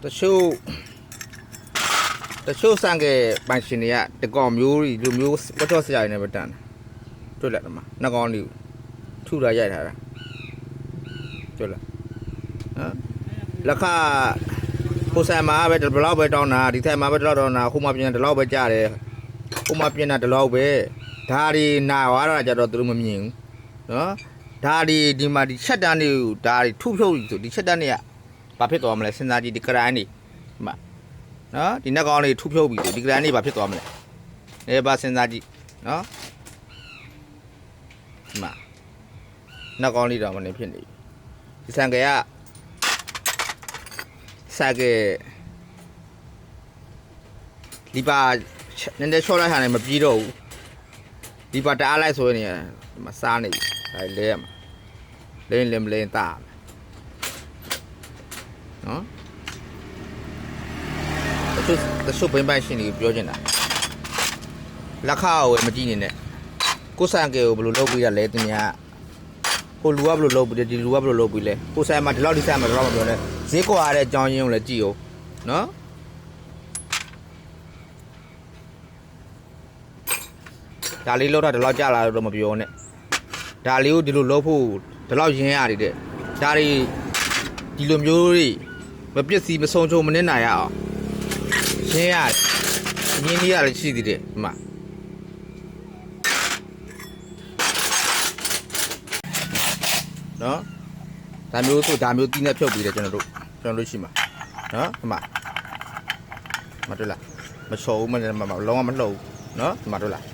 တချို့ဆန်ကပိုင်ရှင်တွေကတကောင်မျိုးလူမျိုးဝတ်တော်ဆရာတွေနဲ့ပဲတန်တွေ့လိုက်တယ်မှာနှကောင်လေးထုတာရိုက်ထားတာတွေ့လားနော်လက်ခဟိုဆိုင်မှာပဲဒီလောက်ပဲတောင်းတာဒီဆိုင်မှာပဲဒီလောက်တောင်းတာဟိုမှာပြင်ဒီလောက်ပဲကြားတယ်ဟိုမှာပြင်တာဒီလောက်ပဲဒါဒီနာသွားတာကြတော့သူတို့မမြင်ဘူးနော်ဒါဒီမှာဒီချက်တန်းတွေဒါတွေထုဖြုတ်ဆိုဒီချက်တန်းတွေကဘာဖြစ်သွားမလဲစဉ်းစားကြည့်ဒီကရိုင်းတွေဒီမှာနော်ဒီနှက်ကောင်းလေးထုဖြုတ်ပြီးဆိုဒီကရိုင်းတွေဘာဖြစ်သွားမလဲဘာစဉ်းစားကြည့်နော်ဒီမှာနှက်ကောင်းလေးတော့မနေဖြစ်နေဒီဆန်ကစားကဒီပါနည်းနည်းချောလိုက်တာနဲ့မပြီးတော့ဘူးဒီပါတအားလိုက်ဆိုရင်ဒီမှာစားနေပြီဒါလဲရမှာလဲရင်မလဲရင်တာနော်တချို့ဘိန်းပိုင်ရှင်တွေပြောနေတာလက်ခါကိုမကြည့်နေနဲ့ကိုဆန်ကေကိုဘယ်လိုလုပ်ပြီးရလဲတင်ညာဟိုလူကဘယ်လိုလုပ်ပြီးဒီလူကဘယ်လိုလုပ်ပြီးလဲကိုဆန်မှာဒီလောက်ဒီဆန်မှာတော့မပြောနဲ့ဈေးကွာတဲ့အကြောင်းရင်းကိုလည်းကြည့်အောင်နော်ဒါလေးလောက်တာဒီလောက်ကြလာတော့မပြောနဲ့ဒါလေးကိုဒီလိုလုပ်ဖို့ဒီလောက်ရင်းရတယ်တဲ့ဒါတွေဒီလိုမျိုးတွေမပြစ်စီမဆုံးချုံမနေနိုင်ရအောင်ရင်းရင်းလေးရလည်းရှိသေးတယ်ဒီမှာနော်ဒါမျိုးဆိုဒါမျိုးတီးနဲ့ဖြုတ်ပြီးတယ်ကျွန်တော်တို့ရှိမှာနော်ဒီမှာမတွေ့လားမချောဘူးမလုံးဝမလှုပ်နော်ဒီမှာတွေ့လား